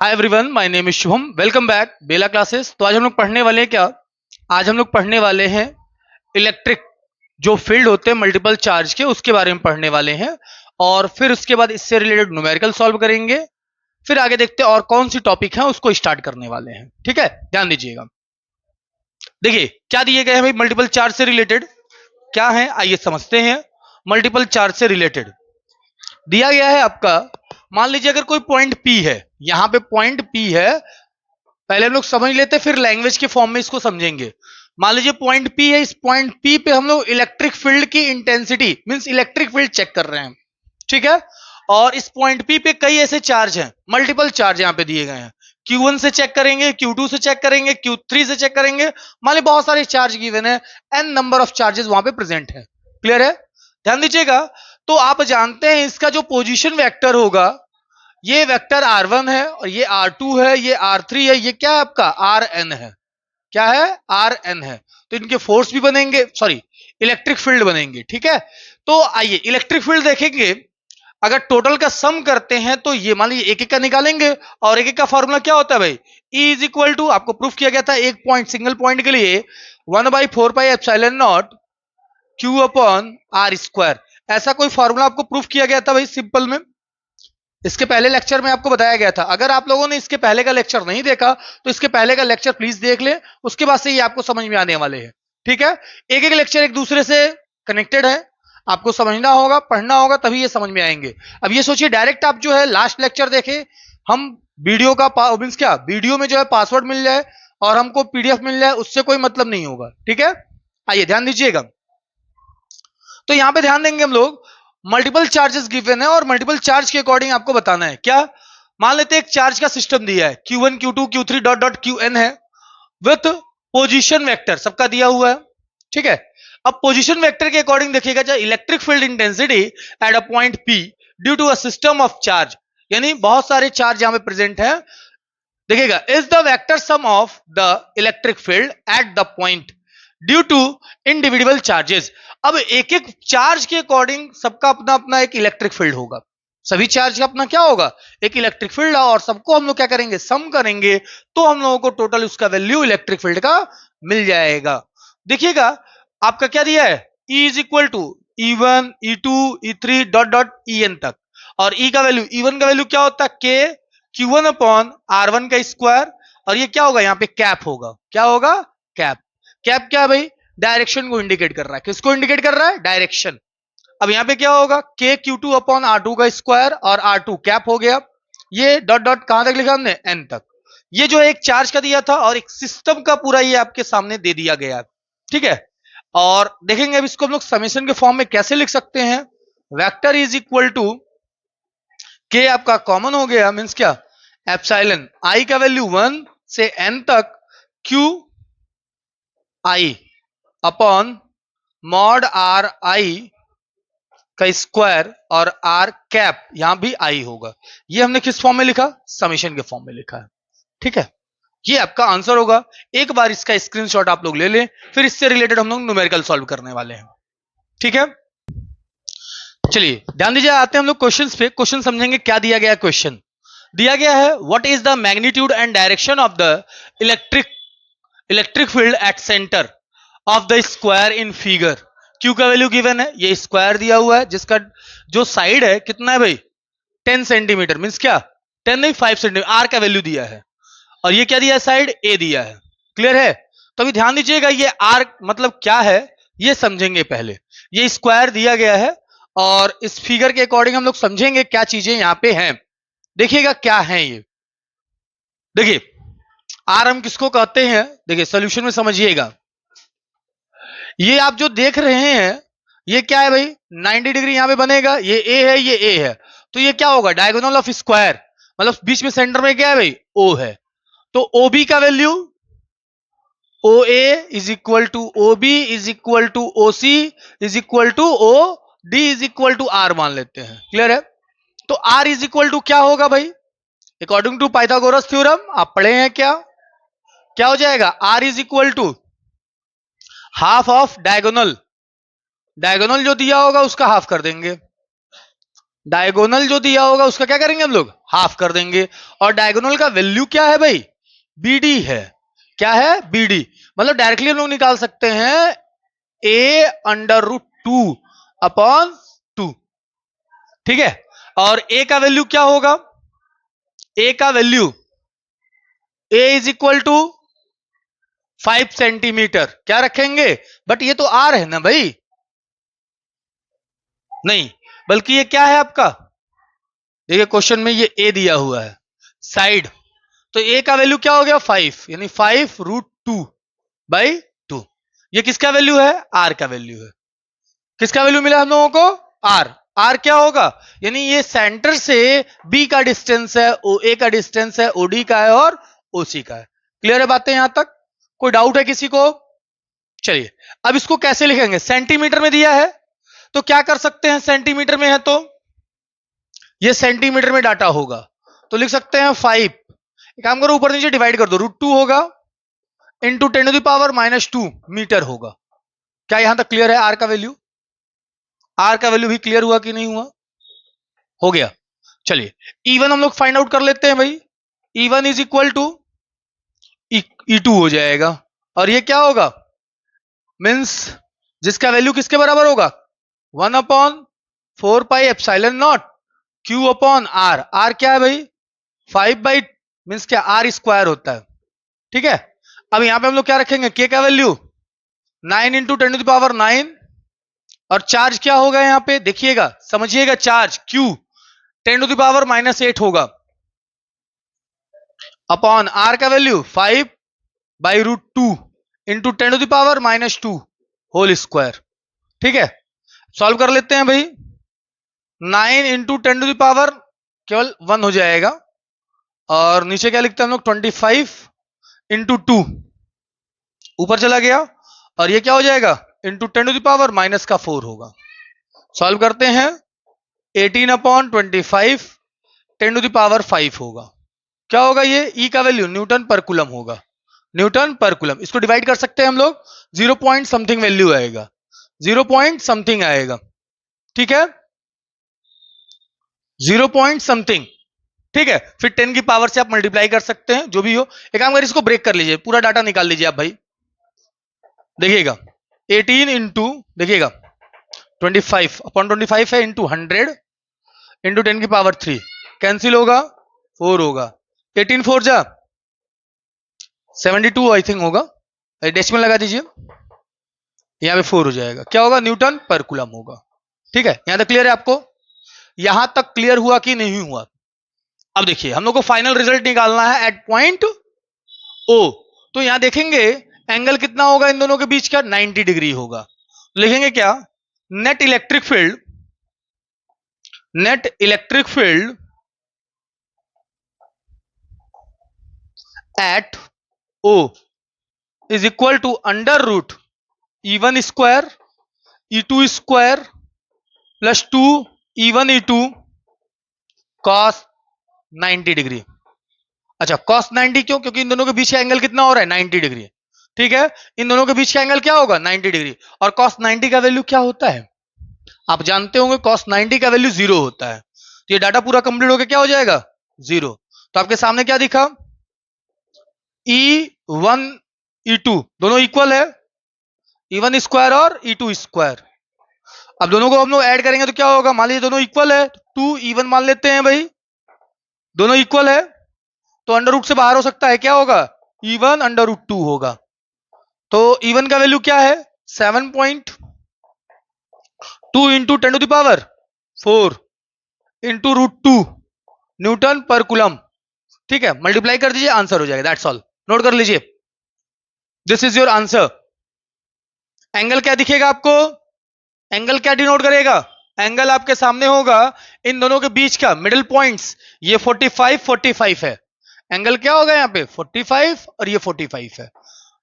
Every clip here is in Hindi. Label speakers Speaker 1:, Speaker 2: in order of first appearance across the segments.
Speaker 1: Hi everyone, my name is Shubham. Welcome back Bela classes. तो आज हम लोग पढ़ने वाले हैं क्या? आज हम लोग पढ़ने वाले हैं इलेक्ट्रिक जो फील्ड होते हैं मल्टीपल चार्ज के, उसके बारे में पढ़ने वाले हैं। और फिर उसके बाद इससे रिलेटेड न्यूमेरिकल सॉल्व करेंगे। फिर आगे देखते हैं और कौन सी टॉपिक है उसको स्टार्ट करने वाले हैं। ठीक है, ध्यान दीजिएगा। देखिए क्या दिए गए हैं भाई मल्टीपल चार्ज से रिलेटेड। क्या है आइए समझते हैं। मल्टीपल चार्ज से रिलेटेड दिया गया है आपका, मान लीजिए अगर कोई पॉइंट P है, यहां पे पॉइंट P है। पहले हम लोग समझ लेते हैं फिर लैंग्वेज के फॉर्म में इसको समझेंगे। मान लीजिए पॉइंट P है, इस पॉइंट P पे हम लोग इलेक्ट्रिक फील्ड की intensity means electric field check कर रहे हैं। ठीक है, और इस पॉइंट P पे कई ऐसे चार्ज हैं, मल्टीपल चार्ज यहां पे दिए गए हैं। Q1 से चेक करेंगे, Q2 से चेक करेंगे, Q3 से चेक करेंगे। मान लीजिए बहुत सारे चार्ज गिवन है, n नंबर ऑफ चार्जेस वहां पे प्रेजेंट है। क्लियर है? ध्यान दीजिएगा। तो आप जानते हैं इसका जो पोजीशन वेक्टर होगा, ये वेक्टर R1 है और ये R2 है, ये R3 है, ये क्या है आपका Rn है। क्या है? Rn है। तो इनके फोर्स भी बनेंगे, सॉरी इलेक्ट्रिक फील्ड बनेंगे। ठीक है, तो आइए इलेक्ट्रिक फील्ड देखेंगे। अगर टोटल का सम करते हैं तो ये मान लीजिए एक एक का निकालेंगे, और एक एक का फॉर्मूला क्या होता है भाई? E इज इक्वल टू, आपको प्रूफ किया गया था एक पॉइंट सिंगल पॉइंट के लिए 1/4πε0 Q अपॉन R स्क्वायर। ऐसा कोई फॉर्मूला आपको प्रूफ किया गया था भाई सिंपल में। इसके पहले लेक्चर में आपको बताया गया था। अगर आप लोगों ने इसके पहले का लेक्चर नहीं देखा तो इसके पहले का लेक्चर प्लीज देख ले, उसके बाद से ये आपको समझ में आने वाले हैं। ठीक है, एक एक लेक्चर एक दूसरे से कनेक्टेड है, आपको समझना होगा, पढ़ना होगा, तभी ये समझ में आएंगे। अब ये सोचिए डायरेक्ट आप जो है लास्ट लेक्चर देखे, हम वीडियो का मीन्स क्या, वीडियो में जो है पासवर्ड मिल जाए और हमको पीडीएफ मिल जाए, उससे कोई मतलब नहीं होगा। ठीक है, आइए ध्यान दीजिएगा। तो यहां पे ध्यान देंगे हम लोग, मल्टीपल चार्जेस गिवन है और मल्टीपल चार्ज के अकॉर्डिंग आपको बताना है। क्या? मान लेते हैं एक चार्ज का सिस्टम दिया है, Q1 Q2 Q3 dot dot Qn है, विथ पोजीशन वेक्टर सबका दिया हुआ है। ठीक है, अब पोजीशन वेक्टर के अकॉर्डिंग देखिएगा, जो electric field intensity at a point P due to a system of charge, यानी बहुत सारे चार्ज यहां पे प्रेजेंट है। देखिएगा, is the vector sum of the electric field at the point due to individual charges. अब एक एक चार्ज के अकॉर्डिंग सबका अपना अपना एक इलेक्ट्रिक फील्ड होगा। सभी चार्ज का अपना क्या होगा? एक इलेक्ट्रिक फील्ड, और सबको हम लोग क्या करेंगे? सम करेंगे, तो हम लोगों को टोटल उसका वैल्यू इलेक्ट्रिक फील्ड का मिल जाएगा। देखिएगा आपका क्या दिया है, E is equal to E1 E2 E3 dot dot En तक। और E का वैल्यू, E1 का वैल्यू क्या होता है? K Q1 अपॉन R1 का स्क्वायर। और ये क्या होगा? यहाँ पे कैप होगा। क्या होगा? कैप। कैप क्या है भाई? डायरेक्शन को इंडिकेट कर रहा है। किसको इंडिकेट कर रहा है? डायरेक्शन। अब यहां पे क्या होगा? K Q2 अपॉन R2 का स्क्वायर, और R2 कैप हो गया। ये डॉट डॉट कहां तक लिखा हमने? N तक। ये जो एक चार्ज का दिया था और एक सिस्टम का पूरा ये आपके सामने दे दिया गया। ठीक है, और देखेंगे अब इसको हम लोग समेशन के फॉर्म में कैसे लिख सकते हैं। Vector is equal to K आपका कॉमन हो गया, मीन्स क्या? एप्सिलॉन I का वैल्यू 1 से N तक Q I upon mod R I का स्क्वायर, और R कैप यहां भी I होगा। ये हमने किस फॉर्म में लिखा? समेशन के फॉर्म में लिखा है। ठीक है, ये आपका आंसर होगा। एक बार इसका स्क्रीनशॉट आप लोग ले लें, फिर इससे रिलेटेड हम लोग न्यूमेरिकल सॉल्व करने वाले हैं। ठीक है, चलिए ध्यान दीजिए, आते हैं हम लोग क्वेश्चंस पे। क्वेश्चन समझेंगे क्या दिया गया। क्वेश्चन दिया गया है, what is the magnitude and direction of the electric field at centre of the square in figure. Q का वैल्यू गिवन है, ये स्क्वायर दिया हुआ है, जिसका जो साइड है कितना है भाई? 10 सेंटीमीटर, मीन्स क्या? 10 नहीं 5 सेंटीमीटर। R का वैल्यू दिया है, और ये क्या दिया है? साइड A दिया है। क्लियर है? तो अभी ध्यान दीजिएगा, ये R मतलब क्या है ये समझेंगे पहले। ये स्क्वायर दिया गया है, और इस फिगर के अकॉर्डिंग हम लोग समझेंगे क्या चीजें यहां पे हैं। देखिएगा क्या है ये। देखिए R हम किसको कहते हैं? देखिए सोल्यूशन में समझिएगा। ये आप जो देख रहे हैं, ये क्या है भाई? 90 डिग्री यहां पे बनेगा। ये A है, ये A है, तो ये क्या होगा? डायगोनल ऑफ स्क्वायर, मतलब बीच में सेंटर में क्या है भाई? O है। तो OB का value, OA is equal to OB is equal to OC is equal to OD is equal to R मान लेते हैं। क्लियर है? तो R इज इक्वल टू क्या होगा भाई? अकॉर्डिंग टू पाइथागोरस थ्योरम आप पढ़े हैं क्या? क्या हो जाएगा? R is equal to half of diagonal. Diagonal जो दिया होगा उसका हाफ कर देंगे। डायगोनल जो दिया होगा उसका क्या करेंगे हम लोग, हाफ कर देंगे। और डायगोनल का वैल्यू क्या है भाई, बीडी है। क्या है, बीडी। मतलब डायरेक्टली हम लोग निकाल सकते हैं ए अंडर रूट 2 अपॉन 2। ठीक है, और ए का वैल्यू क्या होगा, ए का value, A is equal to 5 centimetre. क्या रखेंगे, बट ये तो आर है ना भाई, नहीं, बल्कि ये क्या है आपका, देखिए क्वेश्चन में ये ए दिया हुआ है साइड, तो ए का वैल्यू क्या हो गया 5, यानी 5√2/2। ये किसका वैल्यू है, आर का वैल्यू है। किसका वैल्यू मिला हम लोगों को, आर। आर क्या होगा, यानी ये सेंटर से बी का डिस्टेंस है, ओ ए का डिस्टेंस है, ओडी का है और ओसी का है। क्लियर है बातें यहां तक, कोई डाउट है किसी को। चलिए अब इसको कैसे लिखेंगे, सेंटीमीटर में दिया है तो क्या कर सकते हैं, सेंटीमीटर में है तो ये सेंटीमीटर में डाटा होगा, तो लिख सकते हैं 5, एक काम करो ऊपर नीचे डिवाइड कर दो, √2 होगा इंटू 10⁻⁻2 मीटर होगा। क्या यहां तक क्लियर है, आर का वैल्यू, आर का वैल्यू भी क्लियर हुआ कि नहीं हुआ, हो गया। चलिए E1 हम लोग फाइंड आउट कर लेते हैं भाई, E1 is equal to E2 हो जाएगा, और ये क्या होगा, मीन्स जिसका वैल्यू किसके बराबर होगा, 1/4πε0 Q अपॉन आर। आर क्या है भाई, 5 मीन्स क्या, आर स्क्वायर होता है। ठीक है, अब यहां पे हम लोग क्या रखेंगे, के का वैल्यू 9 इंटू 10⁻9, और चार्ज क्या होगा यहां पे देखिएगा, समझिएगा, चार्ज Q 10⁻⁻8 होगा, अपॉन आर का वैल्यू 5/√2 इंटू 10⁻⁻2 होल स्क्वायर। ठीक है, सॉल्व कर लेते हैं भाई, 9 इंटू 10⁻, केवल 1 हो जाएगा, और नीचे क्या लिखते हैं हम लोग, 25 इंटू 2, ऊपर चला गया, और ये क्या हो जाएगा, इंटू 10⁻⁻4 होगा। सॉल्व करते हैं, 18/25 10⁻5 होगा। क्या होगा ये, ई का वैल्यू न्यूटन पर कूलम होगा, न्यूटन पर कूलम। इसको डिवाइड कर सकते हैं हम लोग, 0 पॉइंट समथिंग वैल्यू आएगा, 0 पॉइंट समथिंग आएगा। ठीक है, 0 पॉइंट समथिंग। ठीक है, फिर 10 की पावर से आप मल्टीप्लाई कर सकते हैं, जो भी हो। एक काम कर, इसको ब्रेक कर लीजिए, पूरा डाटा निकाल लीजिए आप भाई, देखिएगा 18 इंटू, देखिएगा 25/25 है, इंटू 100 इंटू 10⁻3, कैंसिल होगा, 4 होगा, 18 4 जा 72 आई थिंक होगा, डेसिमल लगा दीजिए, यहां पे 4 हो जाएगा। क्या होगा, न्यूटन पर कूलम होगा। ठीक है, यहां तक क्लियर है आपको, यहां तक क्लियर हुआ कि नहीं हुआ। अब देखिए हम लोग को फाइनल रिजल्ट निकालना है एट पॉइंट ओ, तो यहां देखेंगे एंगल कितना होगा इन दोनों के बीच का, 90 डिग्री होगा। लिखेंगे क्या, net electric field, net electric field at O is equal to under root E1 square E2 square plus 2 E1 E2 cos 90 degree. अच्छा, कॉस 90 क्यों, क्योंकि इन दोनों के बीच का एंगल कितना हो रहा है, 90 डिग्री। ठीक है, इन दोनों के बीच का एंगल क्या होगा, 90 डिग्री। और कॉस 90 का वैल्यू क्या होता है, आप जानते होंगे, कॉस 90 का वैल्यू 0 होता है। तो ये डाटा पूरा कंप्लीट होकर क्या हो जाएगा, 0। तो आपके सामने क्या दिखा, E1 E2 दोनों इक्वल है, E1 स्क्वायर और E2 स्क्वायर। अब दोनों को हम लोग ऐड करेंगे तो क्या होगा, मान लीजिए दोनों इक्वल है, 2 E1 मान लेते हैं भाई, दोनों इक्वल है, तो अंडर रूट से बाहर हो सकता है, क्या होगा, E1 अंडर रूट 2 होगा। तो E1 का वैल्यू क्या है, 7.2 इंटू 10⁻4 इंटू √2 न्यूटन पर कूलम। ठीक है, मल्टीप्लाई कर दीजिए, आंसर हो जाएगा, दैट्स ऑल। नोट कर लीजिए, this is your answer. Angle क्या दिखेगा आपको, एंगल क्या डिनोट करेगा, एंगल आपके सामने होगा इन दोनों के बीच का मिडिल पॉइंट्स, ये 45 45 है, एंगल क्या होगा यहाँ पे 45 और ये 45 है,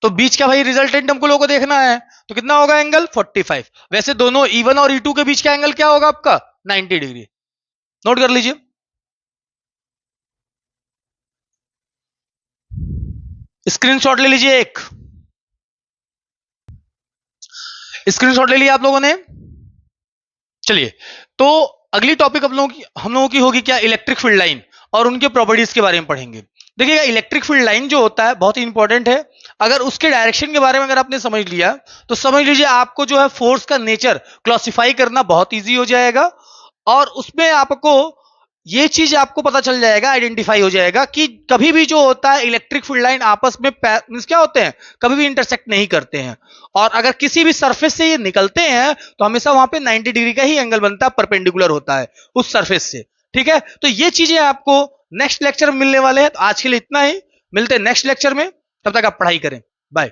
Speaker 1: तो बीच का भाई रिजल्टेंट हमको लोगों को देखना है, तो कितना होगा एंगल 45। वैसे दोनों E1 और E2 के बीच का एंगल क्या होगा आपका 90 डिग्री। नोट कर लीजिए, स्क्रीनशॉट ले लीजिए, एक स्क्रीनशॉट ले लिया आप लोगों ने। चलिए, तो अगली टॉपिक हम लोगों की होगी क्या, इलेक्ट्रिक फील्ड लाइन और उनके प्रॉपर्टीज के बारे में पढ़ेंगे। देखिएगा इलेक्ट्रिक फील्ड लाइन जो होता है बहुत ही इंपॉर्टेंट है। अगर उसके डायरेक्शन के बारे में अगर आपने समझ लिया तो समझ लीजिए आपको जो है फोर्स का नेचर क्लासिफाई करना बहुत इजी हो जाएगा, और उसमें आपको ये चीज आपको पता चल जाएगा, आइडेंटिफाई हो जाएगा कि कभी भी जो होता है इलेक्ट्रिक फील्ड लाइन आपस में मींस क्या होते हैं, कभी भी इंटरसेक्ट नहीं करते हैं। और अगर किसी भी सरफेस से ये निकलते हैं तो हमेशा वहां पे 90 डिग्री का ही एंगल बनता है, परपेंडिकुलर होता है उस सरफेस से। ठीक है, तो ये चीजें आपको नेक्स्ट लेक्चर में मिलने वाले हैं। तो आज के लिए इतना ही, मिलते हैं नेक्स्ट लेक्चर में, तब तक आप पढ़ाई करें। बाय।